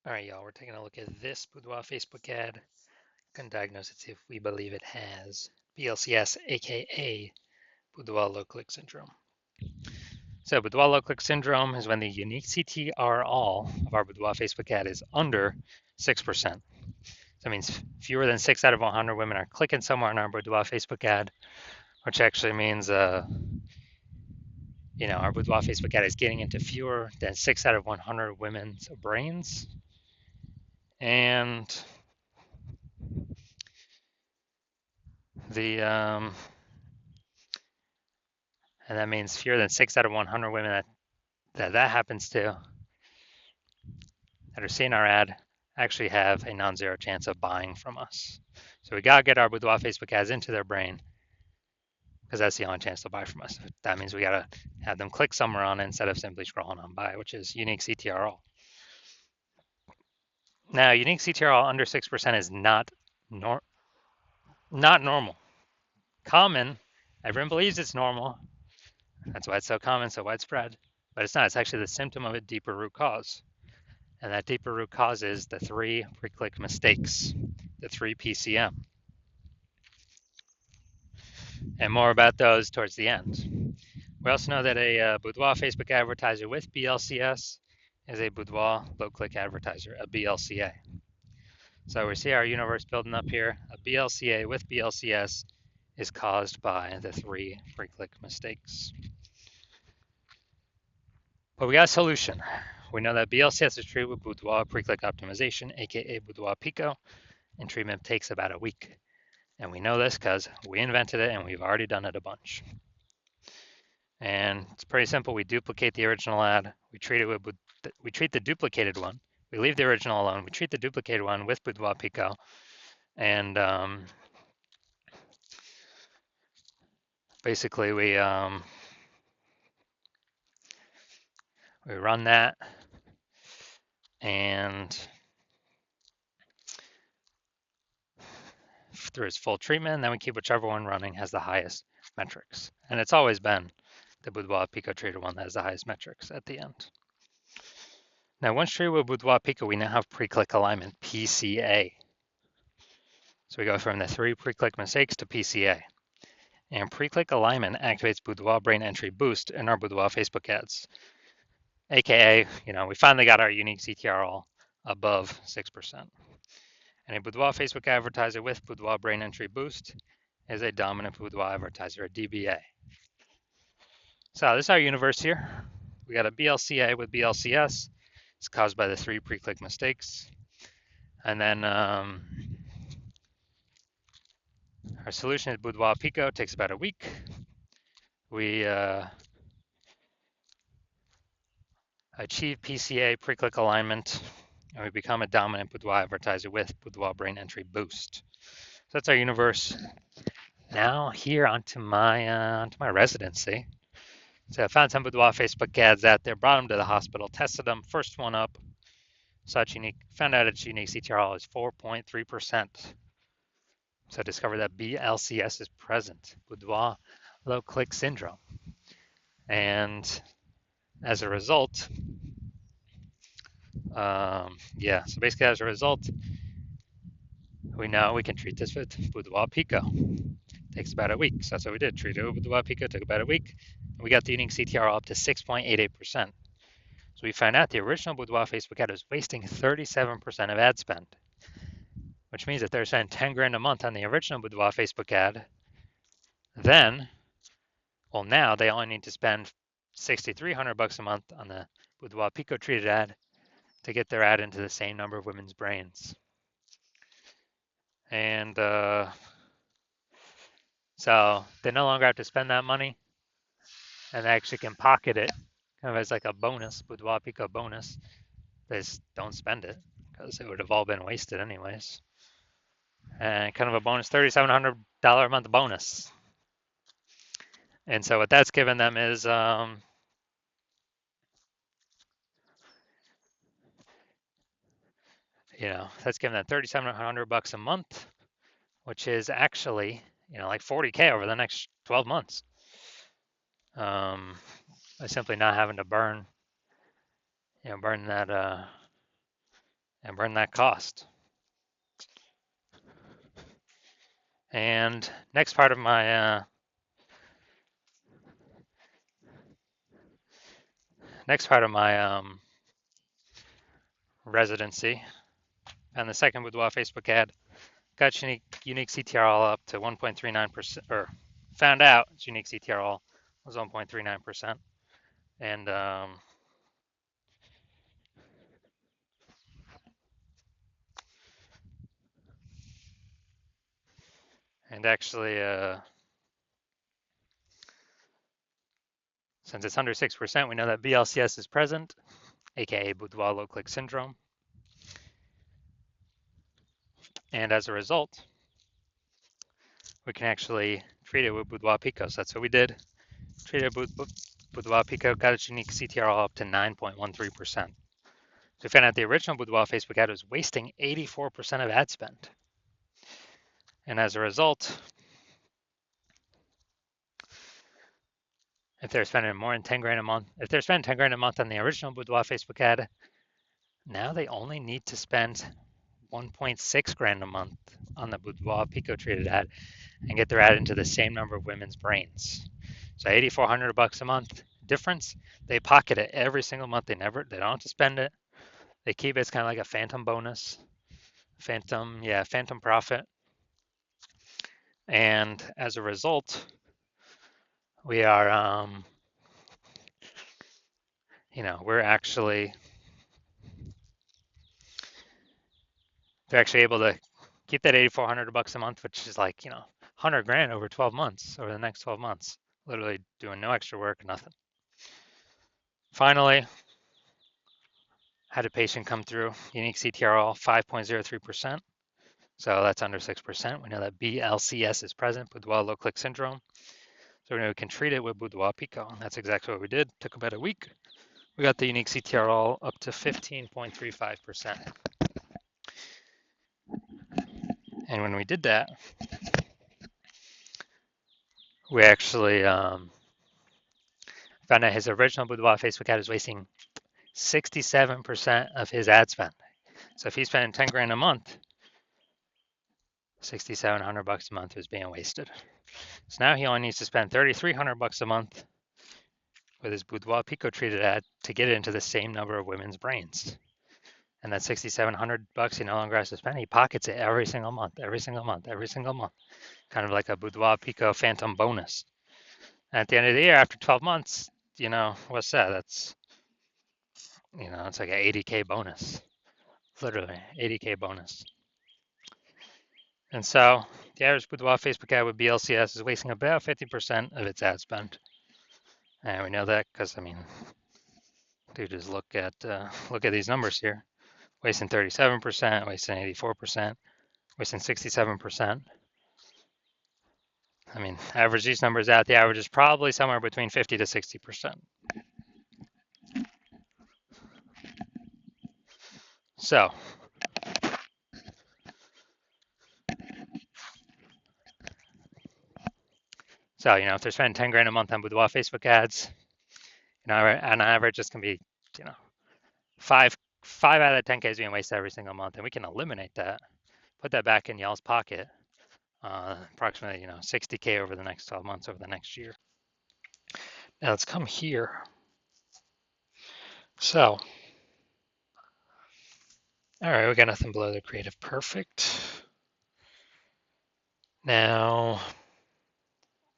All right, y'all, we're taking a look at this Boudoir Facebook ad. Can diagnose it, see if we believe it has BLCS, aka Boudoir low click syndrome. So, Boudoir low click syndrome is when the unique CTR all of our Boudoir Facebook ad is under 6%. So that means fewer than 6 out of 100 women are clicking somewhere on our Boudoir Facebook ad, which actually means, our Boudoir Facebook ad is getting into fewer than 6 out of 100 women's brains. And the and that means fewer than 6 out of 100 women that happens to that are seeing our ad actually have a non-zero chance of buying from us. So we gotta get our Boudoir Facebook ads into their brain because that's the only chance they'll buy from us. That means we gotta have them click somewhere on it instead of simply scrolling on by, which is unique CTRL. Now, unique CTRL under 6% is not normal. Common, everyone believes it's normal. That's why it's so common, so widespread. But it's not. It's actually the symptom of a deeper root cause. And that deeper root cause is the 3 pre-click mistakes, the 3 PCM. And more about those towards the end. We also know that a Boudoir Facebook advertiser with BLCS is a Boudoir low-click advertiser, a BLCA. So we see our universe building up here. A BLCA with BLCS is caused by the 3 pre-click mistakes. But we got a solution. We know that BLCS is treated with Boudoir pre-click optimization, aka Boudoir Pico, and treatment takes about a week. And we know this because we invented it and we've already done it a bunch. And it's pretty simple. We duplicate the original ad. We treat the duplicated one. We leave the original alone. We treat the duplicated one with Boudoir Pico, and basically we run that, and through its full treatment, and then we keep whichever one running has the highest metrics. And it's always been the Boudoir Pico treated one that has the highest metrics at the end. Now, once treated with Boudoir Pico, we now have pre-click alignment, PCA. So we go from the 3 pre-click mistakes to PCA. And pre-click alignment activates Boudoir brain entry boost in our Boudoir Facebook ads. AKA, we finally got our unique CTRL above 6%. And a Boudoir Facebook advertiser with Boudoir brain entry boost is a dominant Boudoir advertiser, a DBA. So this is our universe here. We got a BLCA with BLCS. It's caused by the 3 pre-click mistakes. And then our solution is Boudoir Pico. It takes about a week. We achieve PCA pre-click alignment, and we become a dominant Boudoir advertiser with Boudoir brain entry boost. So that's our universe. Now here onto my residency. So I found some Boudoir Facebook ads out there, brought them to the hospital, tested them. First one up, found out its unique CTRL is 4.3%. So I discovered that BLCS is present, Boudoir low click syndrome. And as a result, so basically as a result, we know we can treat this with Boudoir Pico. Takes about a week. So that's what we did. Treat it with Boudoir Pico, took about a week. And we got the unique CTRL up to 6.88%. So we found out the original Boudoir Facebook ad was wasting 37% of ad spend, which means that they're spending 10 grand a month on the original Boudoir Facebook ad. Now they only need to spend $6,300 a month on the Boudoir Pico treated ad to get their ad into the same number of women's brains. And so they no longer have to spend that money, and they actually can pocket it kind of as like a bonus, Boudoir Pico bonus. They just don't spend it because it would have all been wasted anyways. And kind of a bonus, $3,700 a month bonus. And so what that's given them is that's given them $3,700 a month, which is actually like $40K over the next 12 months. By simply not having to burn that and burn that cost. And next part of my residency and the second Boudoir Facebook ad got unique CTRL up to 1.39%, or found out its unique CTRL was 1.39%, and actually, since it's under 6%, we know that BLCS is present, aka Boudoir low click syndrome, and as a result, we can actually treat it with Boudoir Pico. So that's what we did. Treated Boudoir Pico, got its unique CTRL up to 9.13%. So we found out the original Boudoir Facebook ad was wasting 84% of ad spend. And as a result, if they're spending more than 10 grand a month, if they're spending 10 grand a month on the original Boudoir Facebook ad, now they only need to spend 1.6 grand a month on the Boudoir Pico treated ad and get their ad into the same number of women's brains. So $8,400 a month difference. They pocket it every single month. They don't have to spend it. They keep it. It's kind of like a phantom bonus, phantom profit. And as a result, we are, we're actually, they're actually able to keep that $8,400 a month, which is like, 100 grand over 12 months, over the next 12 months, literally doing no extra work, nothing. Finally, had a patient come through, unique CTRL 5.03%. So that's under 6%. We know that BLCS is present, Boudoir low click syndrome. So we know we can treat it with Boudoir Pico. And that's exactly what we did. Took about a week. We got the unique CTRL up to 15.35%. And when we did that, we actually found out his original Boudoir Facebook ad was wasting 67% of his ad spend. So if he's spending 10 grand a month, $6,700 a month is being wasted. So now he only needs to spend $3,300 a month with his Boudoir Pico treated ad to get it into the same number of women's brains. And that $6,700 he no longer has to spend. He pockets it every single month, every single month, every single month. Kind of like a Boudoir Pico phantom bonus. And at the end of the year, after 12 months, what's that? That's, it's like an 80K bonus. Literally, 80K bonus. And so the average Boudoir Facebook ad with BLCS is wasting about 50% of its ad spend. And we know that because, dude, just look at these numbers here. Wasting 37%, wasting 84%, wasting 67%. Average these numbers out, the average is probably somewhere between 50 to 60%. So, if they're spending 10 grand a month on Boudoir Facebook ads, on average, this can be, five out of 10K is being wasted every single month, and we can eliminate that, put that back in y'all's pocket, approximately, 60K over the next 12 months, over the next year. Now let's come here. So, all right, we got nothing below the creative perfect. Now,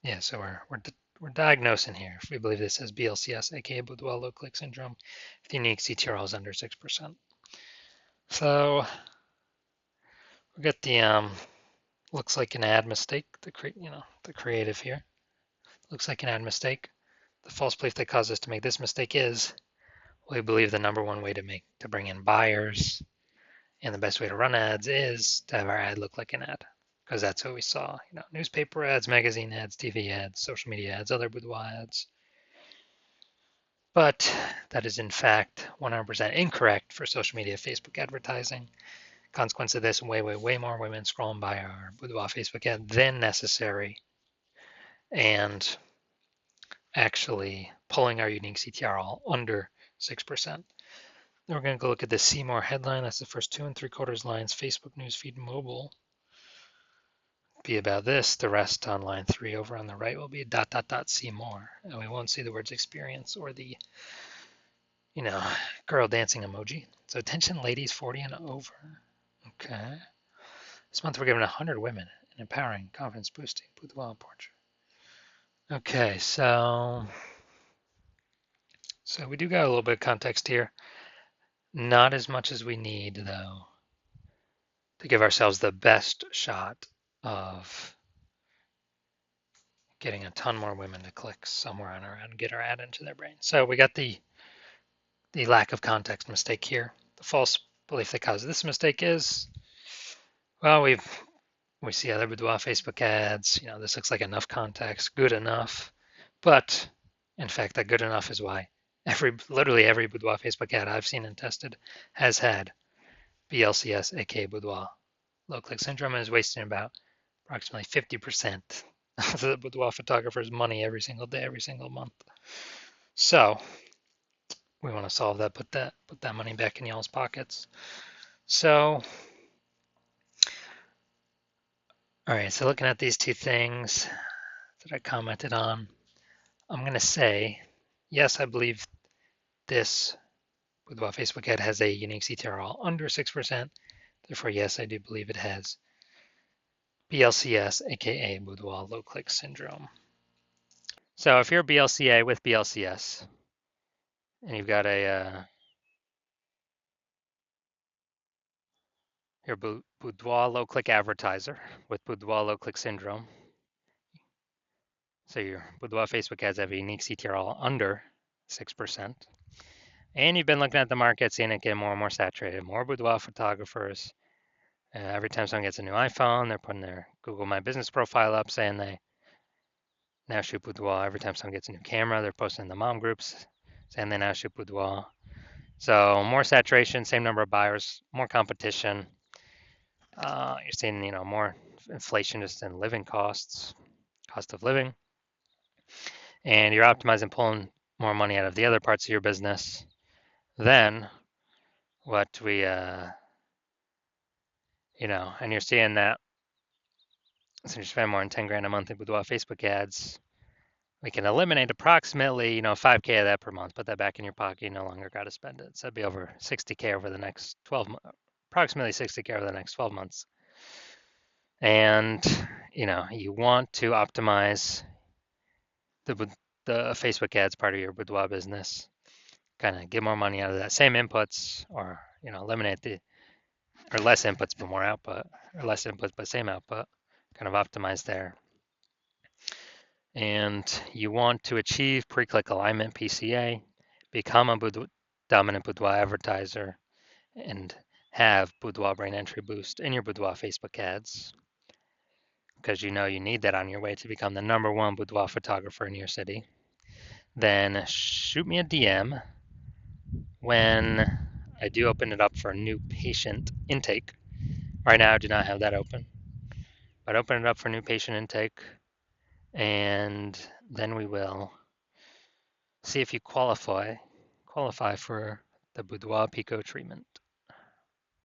yeah, so we're diagnosing here if we believe this is BLCS, aka Boudoir low click syndrome, if the unique CTRL is under 6%. So we got the looks like an ad mistake. The creative here looks like an ad mistake. The false belief that caused us to make this mistake is we believe the number one way to bring in buyers and the best way to run ads is to have our ad look like an ad, because that's what we saw. Newspaper ads, magazine ads, TV ads, social media ads, other boudoir ads. But that is in fact 100% incorrect for social media Facebook advertising. Consequence of this, way more women scrolling by our boudoir Facebook ad than necessary, and actually pulling our unique CTRL under 6%. Then we're going to go look at the See More headline. That's the first 2 3/4 lines. Facebook newsfeed mobile be about this. The rest on line 3 over on the right will be dot dot dot see more. And we won't see the words experience or the, girl dancing emoji. So attention ladies 40 and over. Okay. This month we're giving 100 women an empowering, confidence boosting boudoir portrait. Okay, so we do got a little bit of context here. Not as much as we need though to give ourselves the best shot of getting a ton more women to click somewhere on our ad and get our ad into their brain. So we got the lack of context mistake here. The false belief that causes this mistake is, well, we see other boudoir Facebook ads. This looks like enough context, good enough. But in fact, that good enough is why literally every boudoir Facebook ad I've seen and tested has had BLCS, aka boudoir low click syndrome, and is wasting about approximately 50% of the boudoir photographer's money every single day, every single month. So we want to solve that, put that money back in y'all's pockets. So, all right, so looking at these two things that I commented on, I'm going to say, yes, I believe this boudoir Facebook ad has a unique CTRL under 6%. Therefore, yes, I do believe it has BLCS, aka boudoir low click syndrome. So if you're a BLCA with BLCS, and you've got your boudoir low click advertiser with boudoir low click syndrome, so your boudoir Facebook ads have a unique CTRL under 6%, and you've been looking at the market, seeing it get more and more saturated, more boudoir photographers. Every time someone gets a new iPhone, they're putting their Google My Business profile up saying they now shoot boudoir. Every time someone gets a new camera, they're posting in the mom groups saying they now shoot boudoir. So more saturation, same number of buyers, more competition. You're seeing, more inflation just in living costs, cost of living, and you're optimizing, pulling more money out of the other parts of your business than what we, and you're seeing that since you spend more than 10 grand a month in boudoir Facebook ads, we can eliminate approximately, 5K of that per month, put that back in your pocket, you no longer got to spend it. So that'd be over 60K over the next 12 months, approximately 60K over the next 12 months. And, you want to optimize the Facebook ads part of your boudoir business, kind of get more money out of that same inputs, or, eliminate or less inputs but more output, or less inputs but same output, kind of optimize there. And you want to achieve pre-click alignment PCA, become a dominant boudoir advertiser, and have boudoir brain entry boost in your boudoir Facebook ads, because you need that on your way to become the #1 boudoir photographer in your city. Then shoot me a DM when I do open it up for new patient intake. Right now I do not have that open, but open it up for new patient intake, and then we will see if you qualify for the Boudoir Pico treatment.